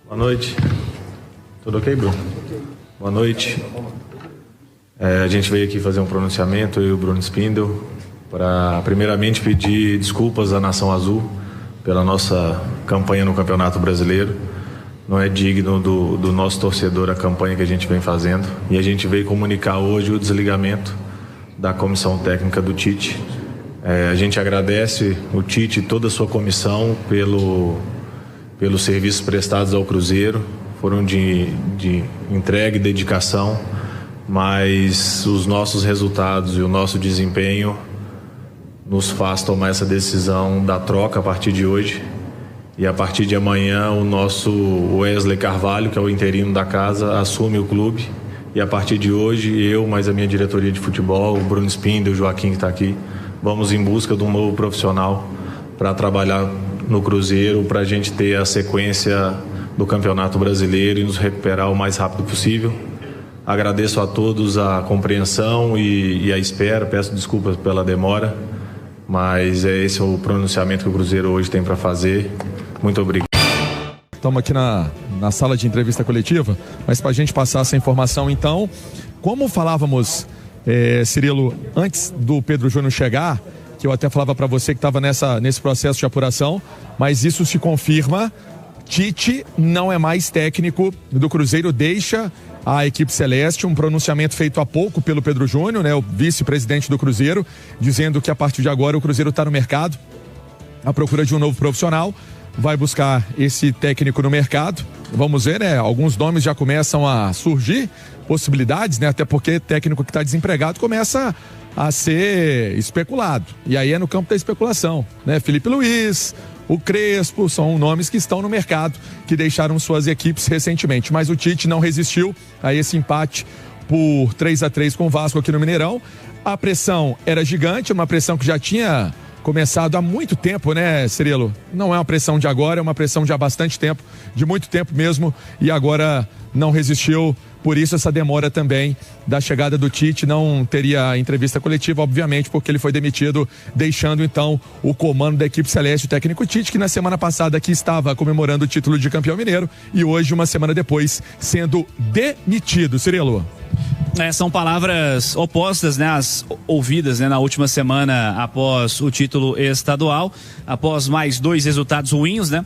Boa noite. Tudo ok, Bruno? Boa noite. A gente veio aqui fazer um pronunciamento, eu e o Bruno Spindel, para primeiramente pedir desculpas à Nação Azul pela nossa campanha no Campeonato Brasileiro. Não é digno do nosso torcedor a campanha que a gente vem fazendo. E a gente veio comunicar hoje o desligamento da comissão técnica do Tite. A gente agradece o Tite e toda a sua comissão pelos serviços prestados ao Cruzeiro. Foram de entrega e dedicação, mas os nossos resultados e o nosso desempenho nos faz tomar essa decisão da troca a partir de hoje. E a partir de amanhã o nosso Wesley Carvalho, que é o interino da casa, assume o clube. E a partir de hoje, eu, mais a minha diretoria de futebol, o Bruno Spindel, o Joaquim que está aqui, vamos em busca de um novo profissional para trabalhar no Cruzeiro, para a gente ter a sequência do Campeonato Brasileiro e nos recuperar o mais rápido possível. Agradeço a todos a compreensão e a espera, peço desculpas pela demora, mas esse é o pronunciamento que o Cruzeiro hoje tem para fazer. Muito obrigado. Estamos aqui na sala de entrevista coletiva, mas para a gente passar essa informação, então, como falávamos, Cirilo, antes do Pedro Júnior chegar, que eu até falava para você que estava nesse processo de apuração, mas isso se confirma, Tite não é mais técnico do Cruzeiro, deixa a equipe celeste, um pronunciamento feito há pouco pelo Pedro Júnior, né, o vice-presidente do Cruzeiro, dizendo que a partir de agora o Cruzeiro está no mercado, à procura de um novo profissional, vai buscar esse técnico no mercado. Vamos ver, né? Alguns nomes já começam a surgir, possibilidades, né? Até porque técnico que está desempregado começa a ser especulado. E aí é no campo da especulação, né? Felipe Luiz, o Crespo, são nomes que estão no mercado, que deixaram suas equipes recentemente. Mas o Tite não resistiu a esse empate por 3-3 com o Vasco aqui no Mineirão. A pressão era gigante, uma pressão que já tinha começado há muito tempo, né, Cirilo? Não é uma pressão de agora, é uma pressão de há bastante tempo, de muito tempo mesmo, e agora não resistiu, por isso essa demora também da chegada do Tite. Não teria entrevista coletiva, obviamente, porque ele foi demitido, deixando então o comando da equipe celeste, o técnico Tite, que na semana passada aqui estava comemorando o título de campeão mineiro, e hoje, uma semana depois, sendo demitido. Cirilo? São palavras opostas, né, as ouvidas, né, na última semana após o título estadual, após mais 2 resultados ruins, né?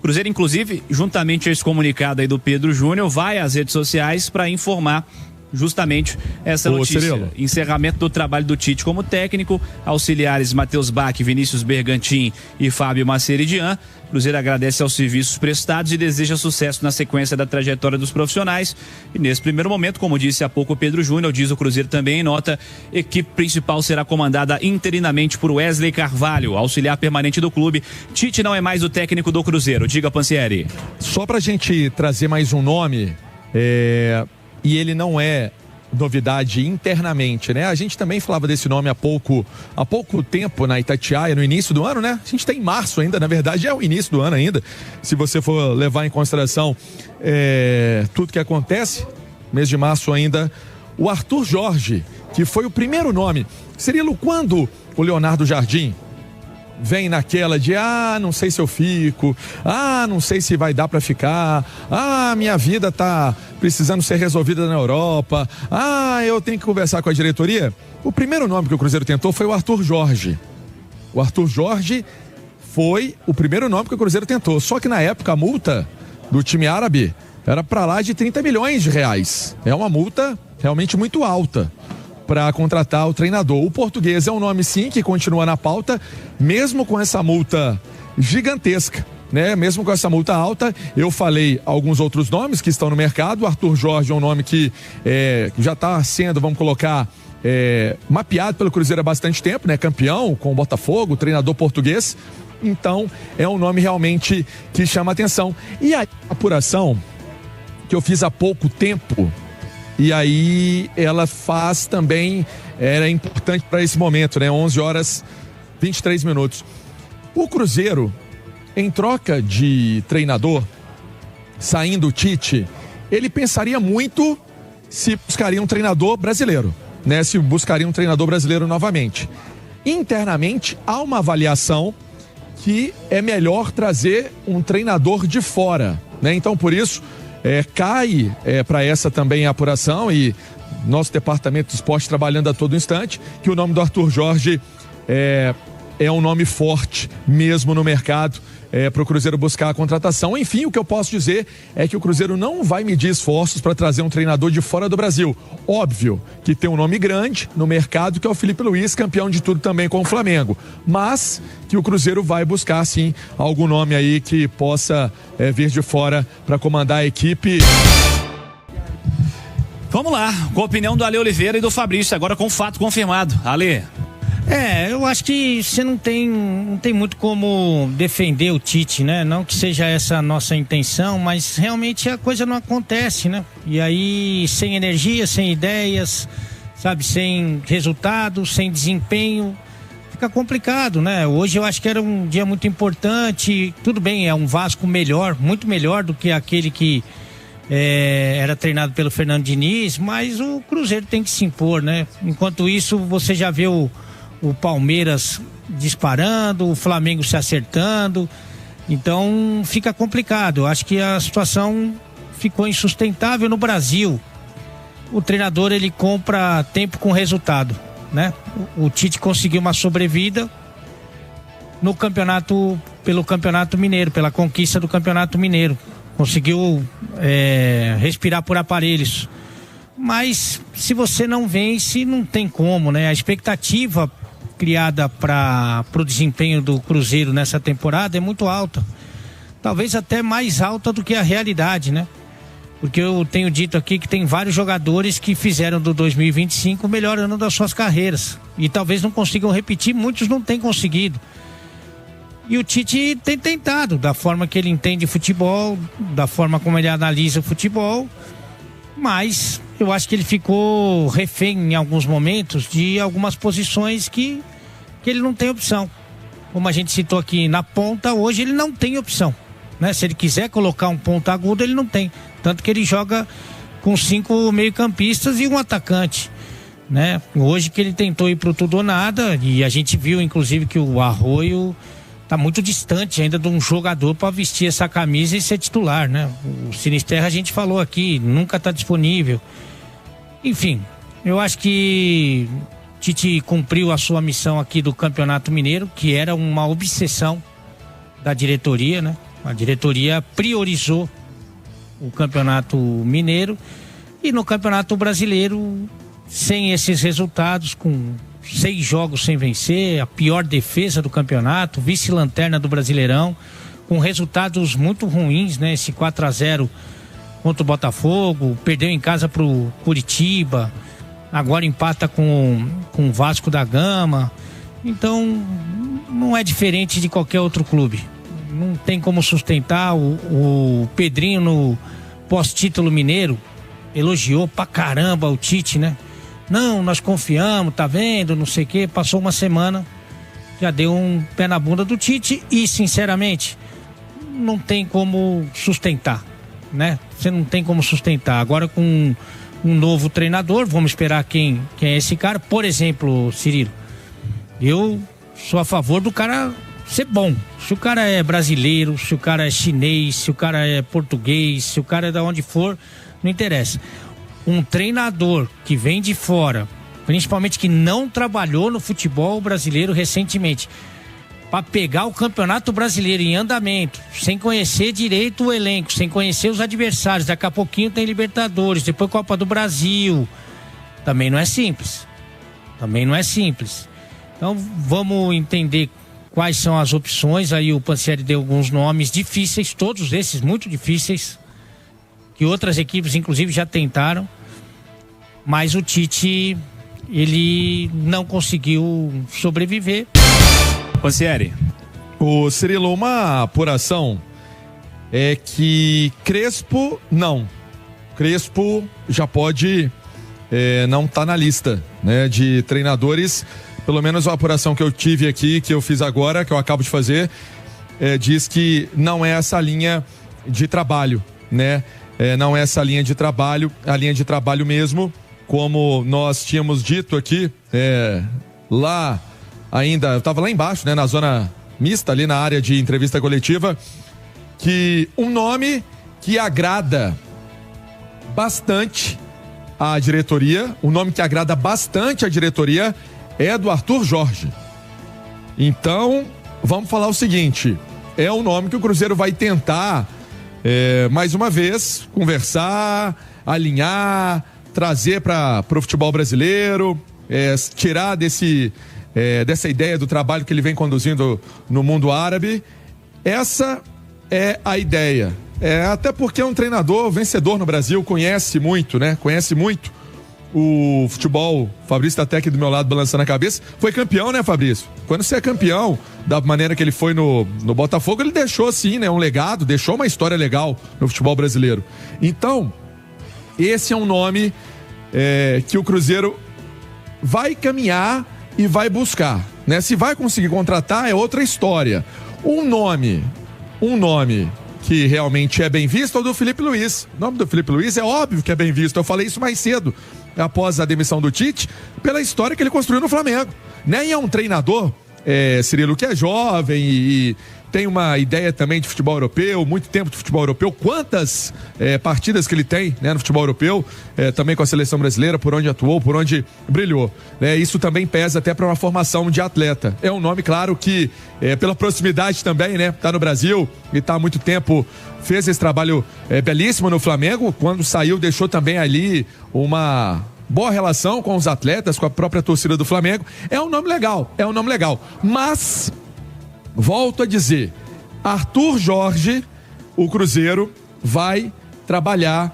Cruzeiro, inclusive, juntamente a esse comunicado aí do Pedro Júnior, vai às redes sociais para informar justamente essa notícia. Cirilo. Encerramento do trabalho do Tite como técnico, auxiliares Matheus Bach, Vinícius Bergantin e Fábio Maceridian. Cruzeiro agradece aos serviços prestados e deseja sucesso na sequência da trajetória dos profissionais. E nesse primeiro momento, como disse há pouco o Pedro Júnior, diz o Cruzeiro também em nota, equipe principal será comandada interinamente por Wesley Carvalho, auxiliar permanente do clube. Tite não é mais o técnico do Cruzeiro. Diga, Pansieri. Só pra gente trazer mais um nome, e ele não é novidade internamente, né? A gente também falava desse nome há pouco tempo na Itatiaia, no início do ano, né? A gente está em março ainda, na verdade é o início do ano ainda, se você for levar em consideração tudo que acontece, mês de março ainda, o Arthur Jorge, que foi o primeiro nome. Cirilo, quando o Leonardo Jardim vem naquela de, não sei se eu fico, não sei se vai dar para ficar, minha vida tá precisando ser resolvida na Europa, eu tenho que conversar com a diretoria. O primeiro nome que o Cruzeiro tentou foi o Arthur Jorge. O Arthur Jorge foi o primeiro nome que o Cruzeiro tentou, só que na época a multa do time árabe era para lá de 30 milhões de reais. É uma multa realmente muito alta para contratar o treinador. O Português é um nome, sim, que continua na pauta, mesmo com essa multa gigantesca, né? Mesmo com essa multa alta. Eu falei alguns outros nomes que estão no mercado. O Arthur Jorge é um nome que já está sendo, vamos colocar, mapeado pelo Cruzeiro há bastante tempo, né? Campeão com o Botafogo, treinador português. Então, é um nome realmente que chama atenção. E a apuração que eu fiz há pouco tempo, e aí ela faz também, era importante para esse momento, né? 11h23. O Cruzeiro, em troca de treinador, saindo o Tite, ele pensaria muito se buscaria um treinador brasileiro, né? Se buscaria um treinador brasileiro novamente. Internamente, há uma avaliação que é melhor trazer um treinador de fora. né? Então, por isso, cai para essa também a apuração, e nosso departamento de esporte trabalhando a todo instante, que o nome do Arthur Jorge é um nome forte mesmo no mercado para o Cruzeiro buscar a contratação. Enfim, o que eu posso dizer é que o Cruzeiro não vai medir esforços para trazer um treinador de fora do Brasil. Óbvio que tem um nome grande no mercado, que é o Felipe Luiz, campeão de tudo também com o Flamengo, mas que o Cruzeiro vai buscar sim algum nome aí que possa vir de fora para comandar a equipe. Vamos lá, com a opinião do Ale Oliveira e do Fabrício, agora com o fato confirmado. Ale. Eu acho que você não tem muito como defender o Tite, né? Não que seja essa a nossa intenção, mas realmente a coisa não acontece, né? E aí, sem energia, sem ideias, sabe? Sem resultado, sem desempenho, fica complicado, né? Hoje eu acho que era um dia muito importante. Tudo bem, é um Vasco melhor, muito melhor do que aquele que era treinado pelo Fernando Diniz, mas o Cruzeiro tem que se impor, né? Enquanto isso, você já vê o Palmeiras disparando, o Flamengo se acertando, então fica complicado. Eu acho que a situação ficou insustentável no Brasil. O treinador, ele compra tempo com resultado, né? O Tite conseguiu uma sobrevida no campeonato, pelo Campeonato Mineiro, pela conquista do Campeonato Mineiro. Conseguiu respirar por aparelhos. Mas se você não vence, não tem como, né? A expectativa criada para o desempenho do Cruzeiro nessa temporada é muito alta. Talvez até mais alta do que a realidade, né? Porque eu tenho dito aqui que tem vários jogadores que fizeram do 2025 o melhor ano das suas carreiras. E talvez não consigam repetir, muitos não têm conseguido. E o Tite tem tentado, da forma que ele entende futebol, da forma como ele analisa o futebol, mas eu acho que ele ficou refém em alguns momentos de algumas posições que ele não tem opção. Como a gente citou aqui na ponta, hoje ele não tem opção, né? Se ele quiser colocar um ponta agudo, ele não tem. Tanto que ele joga com 5 meio-campistas e um atacante, né? Hoje que ele tentou ir pro tudo ou nada, e a gente viu inclusive que o Arroio tá muito distante ainda de um jogador para vestir essa camisa e ser titular, né? O Sinisterra, a gente falou aqui, nunca tá disponível. Enfim, eu acho que Tite cumpriu a sua missão aqui do Campeonato Mineiro, que era uma obsessão da diretoria, né? A diretoria priorizou o Campeonato Mineiro, e no Campeonato Brasileiro, sem esses resultados, com 6 jogos sem vencer, a pior defesa do campeonato, vice-lanterna do Brasileirão, com resultados muito ruins, né? Esse 4-0 contra o Botafogo, perdeu em casa pro Curitiba, agora empata com o Vasco da Gama. Então, não é diferente de qualquer outro clube. Não tem como sustentar. O Pedrinho, no pós-título mineiro, elogiou pra caramba o Tite, né? Não, nós confiamos, tá vendo, não sei o quê. Passou uma semana, já deu um pé na bunda do Tite e, sinceramente, não tem como sustentar, né? Você não tem como sustentar. Agora, com um novo treinador, vamos esperar quem é esse cara. Por exemplo, Cirilo, eu sou a favor do cara ser bom. Se o cara é brasileiro, se o cara é chinês, se o cara é português, se o cara é de onde for, não interessa. Um treinador que vem de fora, principalmente que não trabalhou no futebol brasileiro recentemente, para pegar o Campeonato Brasileiro em andamento, sem conhecer direito o elenco, sem conhecer os adversários, daqui a pouquinho tem Libertadores, depois Copa do Brasil, também não é simples. Então vamos entender quais são as opções. Aí o Pansieri deu alguns nomes difíceis, todos esses muito difíceis, que outras equipes inclusive já tentaram, mas o Tite, ele não conseguiu sobreviver. Pansieri. O Cirilo, uma apuração é que Crespo já pode não tá na lista, né, de treinadores. Pelo menos a apuração que eu tive aqui, que eu fiz agora, que eu acabo de fazer, diz que não é essa linha de trabalho, né? Não é essa linha de trabalho, a linha de trabalho mesmo, como nós tínhamos dito aqui, lá ainda, eu estava lá embaixo, né, na zona mista, ali na área de entrevista coletiva, que um nome que agrada bastante a diretoria. O nome que agrada bastante a diretoria é do Arthur Jorge. Então, vamos falar o seguinte: é um nome que o Cruzeiro vai tentar, mais uma vez, conversar, alinhar, trazer para o futebol brasileiro, tirar dessa ideia do trabalho que ele vem conduzindo no mundo árabe. Essa é a ideia. Até porque é um treinador vencedor no Brasil, conhece muito, né? Conhece muito o futebol. Fabrício tá até aqui do meu lado balançando a cabeça. Foi campeão, né, Fabrício? Quando você é campeão, da maneira que ele foi no Botafogo, ele deixou sim, né? Um legado, deixou uma história legal no futebol brasileiro. Então, esse é um nome que o Cruzeiro vai caminhar e vai buscar, né? Se vai conseguir contratar é outra história. Um nome que realmente é bem visto é o do Felipe Luiz. O nome do Felipe Luiz é óbvio que é bem visto. Eu falei isso mais cedo, após a demissão do Tite, pela história que ele construiu no Flamengo, né? E é um treinador, Cirilo, que é jovem e tem uma ideia também de futebol europeu, muito tempo de futebol europeu. Quantas partidas que ele tem, né, no futebol europeu, também com a seleção brasileira, por onde atuou, por onde brilhou, né? Isso também pesa até para uma formação de atleta. É um nome, claro, que pela proximidade também, né, tá no Brasil e tá há muito tempo, fez esse trabalho belíssimo no Flamengo. Quando saiu, deixou também ali uma boa relação com os atletas, com a própria torcida do Flamengo. É um nome legal, mas volto a dizer, Arthur Jorge, o Cruzeiro vai trabalhar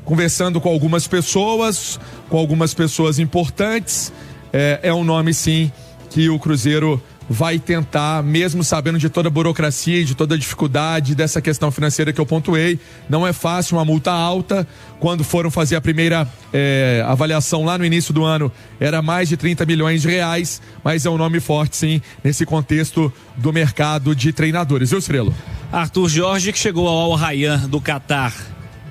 conversando com algumas pessoas importantes. É um nome sim que o Cruzeiro vai tentar, mesmo sabendo de toda a burocracia, de toda a dificuldade dessa questão financeira que eu pontuei. Não é fácil, uma multa alta. Quando foram fazer a primeira avaliação lá no início do ano, era mais de 30 milhões de reais, mas é um nome forte sim, nesse contexto do mercado de treinadores. Viu, Cirilo? Arthur Jorge, que chegou ao Al Rayyan do Catar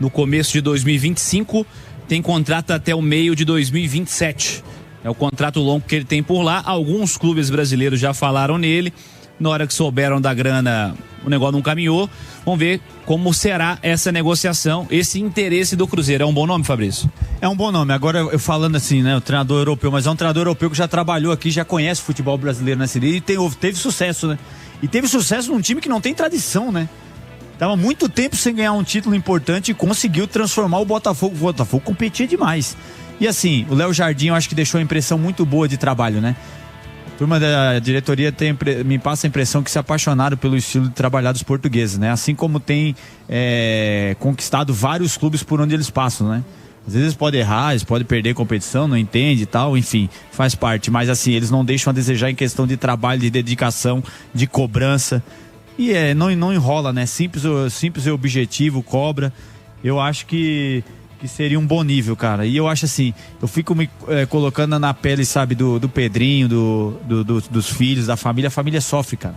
no começo de 2025, tem contrato até o meio de 2027. É o contrato longo que ele tem por lá. Alguns clubes brasileiros já falaram nele. Na hora que souberam da grana, o negócio não caminhou. Vamos ver como será essa negociação, esse interesse do Cruzeiro. É um bom nome, Fabrício? É um bom nome. Agora, eu falando assim, né, o treinador europeu, mas é um treinador europeu que já trabalhou aqui, já conhece o futebol brasileiro na Série e teve sucesso, né? E teve sucesso num time que não tem tradição, né? Tava muito tempo sem ganhar um título importante e conseguiu transformar o Botafogo. O Botafogo competia demais. E assim, o Léo Jardim eu acho que deixou uma impressão muito boa de trabalho, né? A turma da diretoria me passa a impressão que se apaixonaram pelo estilo de trabalhar dos portugueses, né? Assim como tem conquistado vários clubes por onde eles passam, né? Às vezes pode errar, eles podem perder competição, não entende e tal, enfim, faz parte. Mas assim, eles não deixam a desejar em questão de trabalho, de dedicação, de cobrança. E não enrola, né? Simples e objetivo, cobra. Eu acho que seria um bom nível, cara. E eu acho assim, eu fico me colocando na pele, sabe, do Pedrinho, dos filhos, da família. A família sofre, cara.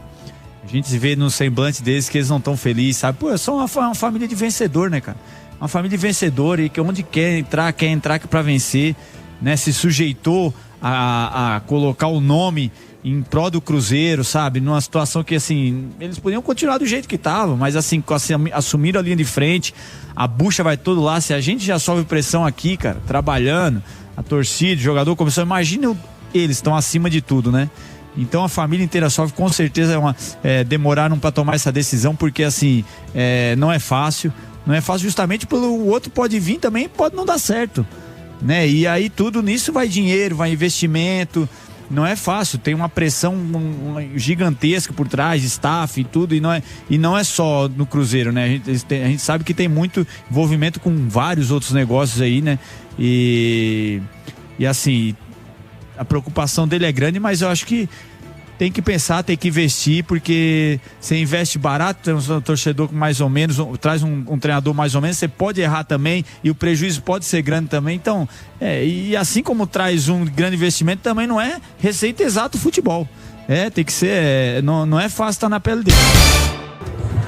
A gente vê no semblante deles que eles não estão felizes, sabe? Pô, é só uma família de vencedor, né, cara? Uma família de vencedor e que onde quer entrar pra vencer, né? Se sujeitou a colocar o nome em prol do Cruzeiro, sabe? Numa situação que, assim, eles podiam continuar do jeito que estavam, mas assim, assumiram a linha de frente, a bucha vai todo lá. Se a gente já sofre pressão aqui, cara, trabalhando, a torcida, o jogador começou, imagina, eles estão acima de tudo, né? Então a família inteira sofre, com certeza demoraram para tomar essa decisão, porque assim, não é fácil justamente pelo outro pode vir também, pode não dar certo, né? E aí tudo nisso vai dinheiro, vai investimento. Não é fácil, tem uma pressão gigantesca por trás, staff e tudo, e não é só no Cruzeiro, né? A gente sabe que tem muito envolvimento com vários outros negócios aí, né? E assim, a preocupação dele é grande, mas eu acho que tem que pensar, tem que investir, porque você investe barato, tem um torcedor mais ou menos, traz um treinador mais ou menos, você pode errar também e o prejuízo pode ser grande também. Então, e assim como traz um grande investimento, também não é receita exata o futebol. Tem que ser, não é fácil estar na pele dele.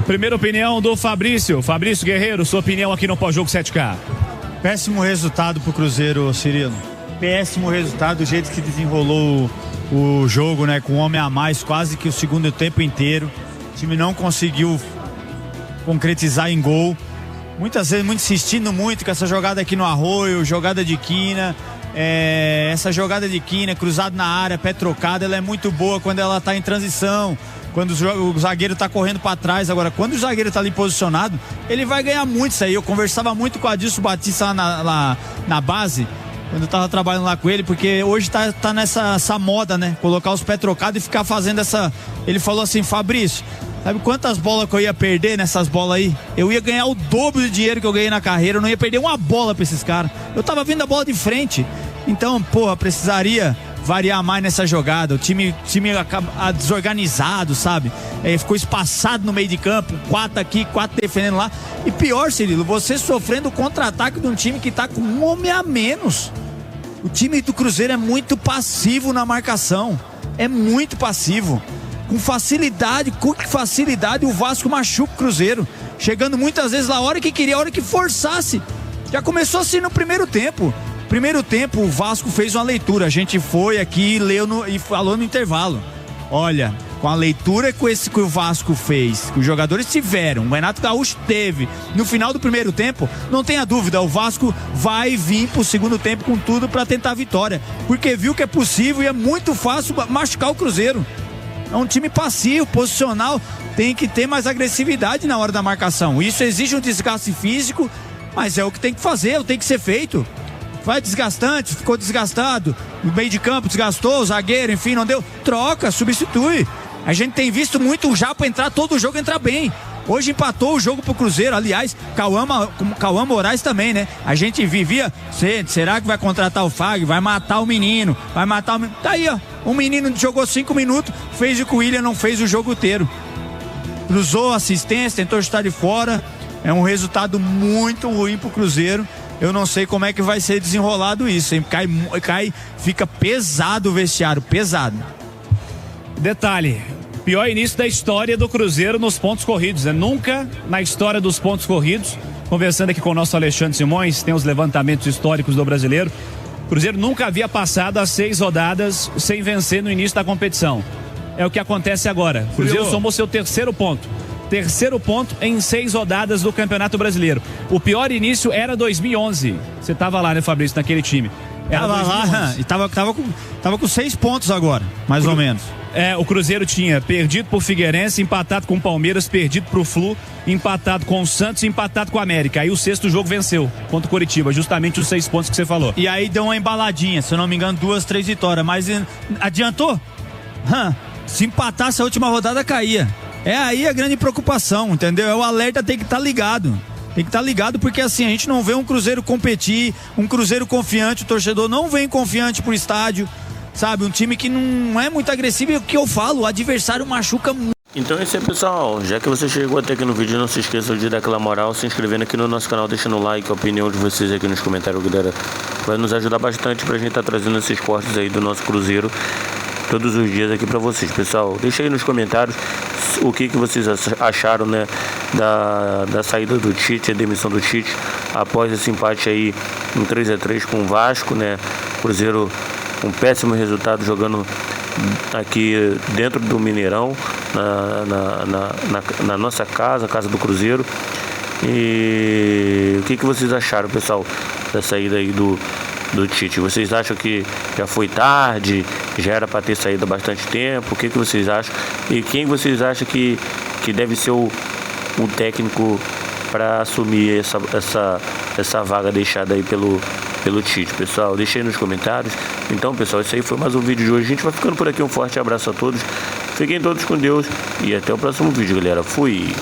Primeira opinião do Fabrício. Fabrício Guerreiro, sua opinião aqui no Pós-Jogo 7K. Péssimo resultado pro Cruzeiro, Cirilo. Péssimo resultado, do jeito que desenrolou o jogo, né? Com um homem a mais quase que o segundo tempo inteiro. O time não conseguiu concretizar em gol. Muitas vezes, muito insistindo muito com essa jogada aqui no Arroio, jogada de quina. Essa jogada de quina, cruzado na área, pé trocado, ela é muito boa quando ela tá em transição, quando o zagueiro tá correndo para trás. Agora, quando o zagueiro tá ali posicionado, ele vai ganhar muito isso aí. Eu conversava muito com o Adilson Batista lá na base, quando eu tava trabalhando lá com ele, porque hoje tá nessa moda, né? Colocar os pés trocados e ficar fazendo essa... Ele falou assim: Fabrício, sabe quantas bolas que eu ia perder nessas bolas aí? Eu ia ganhar o dobro do dinheiro que eu ganhei na carreira, eu não ia perder uma bola pra esses caras. Eu tava vendo a bola de frente. Então, precisaria variar mais nessa jogada. O time desorganizado, sabe? Ficou espaçado no meio de campo, 4 aqui, 4 defendendo lá. E pior, Cirilo, você sofrendo o contra-ataque de um time que tá com um homem a menos. O time do Cruzeiro é muito passivo na marcação. É muito passivo. Com facilidade o Vasco machuca o Cruzeiro. Chegando muitas vezes na hora que queria, a hora que forçasse. Já começou assim no primeiro tempo. Primeiro tempo, o Vasco fez uma leitura. A gente foi aqui, leu e falou no intervalo. Olha, com a leitura que o Vasco fez, que os jogadores tiveram, o Renato Gaúcho teve, no final do primeiro tempo, não tenha dúvida, o Vasco vai vir pro segundo tempo com tudo para tentar a vitória. Porque viu que é possível e é muito fácil machucar o Cruzeiro. É um time passivo, posicional, tem que ter mais agressividade na hora da marcação. Isso exige um desgaste físico, mas é o que tem que fazer, tem que ser feito. Vai desgastante, ficou desgastado, no meio de campo desgastou, o zagueiro, enfim, não deu, troca, substitui. A gente tem visto muito o Japa entrar, todo o jogo entrar bem. Hoje empatou o jogo pro Cruzeiro, aliás, Cauã Moraes também, né? A gente vivia, será que vai contratar o Fag? Vai matar o menino, tá aí, ó, um menino jogou 5 minutos, fez o que o William não fez o jogo inteiro. Cruzou assistência, tentou chutar de fora, é um resultado muito ruim pro Cruzeiro. Eu não sei como é que vai ser desenrolado isso, hein? Fica pesado o vestiário, pesado. Detalhe, pior início da história do Cruzeiro nos pontos corridos, né? Nunca na história dos pontos corridos, conversando aqui com o nosso Alexandre Simões, tem os levantamentos históricos do brasileiro, o Cruzeiro nunca havia passado as 6 rodadas sem vencer no início da competição. É o que acontece agora. O Cruzeiro somou seu terceiro ponto em 6 rodadas do Campeonato Brasileiro. O pior início era 2011. Você estava lá, né, Fabrício, naquele time? Tava lá e tava com 6 pontos agora, mais ou menos. O Cruzeiro tinha perdido pro Figueirense, empatado com o Palmeiras, perdido pro Flu, empatado com o Santos e empatado com o América. Aí o 6º jogo venceu contra o Coritiba, justamente os 6 pontos que você falou. E aí deu uma embaladinha, se eu não me engano, 2, 3 vitórias, mas adiantou? Se empatasse a última rodada, caía. É aí a grande preocupação, entendeu? O alerta tem que estar ligado. Tem que estar ligado porque assim, a gente não vê um Cruzeiro competir, um Cruzeiro confiante, o torcedor não vem confiante pro estádio, sabe? Um time que não é muito agressivo, e o que eu falo, o adversário machuca muito. Então é isso aí, pessoal. Já que você chegou até aqui no vídeo, não se esqueça de dar aquela moral, se inscrevendo aqui no nosso canal, deixando o like, a opinião de vocês aqui nos comentários, galera. Vai nos ajudar bastante pra gente estar trazendo esses cortes aí do nosso Cruzeiro todos os dias aqui pra vocês, pessoal. Deixa aí nos comentários o que vocês acharam, né, da saída do Tite, a demissão do Tite após esse empate aí em 3-3 com o Vasco, né? Cruzeiro um péssimo resultado jogando aqui dentro do Mineirão, na nossa casa, a casa do Cruzeiro. E o que vocês acharam, pessoal, da saída aí do Tite? Vocês acham que já foi tarde? Já era para ter saído há bastante tempo? O que vocês acham? E quem vocês acham que deve ser o técnico para assumir essa vaga deixada aí pelo Tite, pessoal? Deixa aí nos comentários. Então, pessoal, esse aí foi mais um vídeo de hoje. A gente vai ficando por aqui. Um forte abraço a todos. Fiquem todos com Deus e até o próximo vídeo, galera. Fui!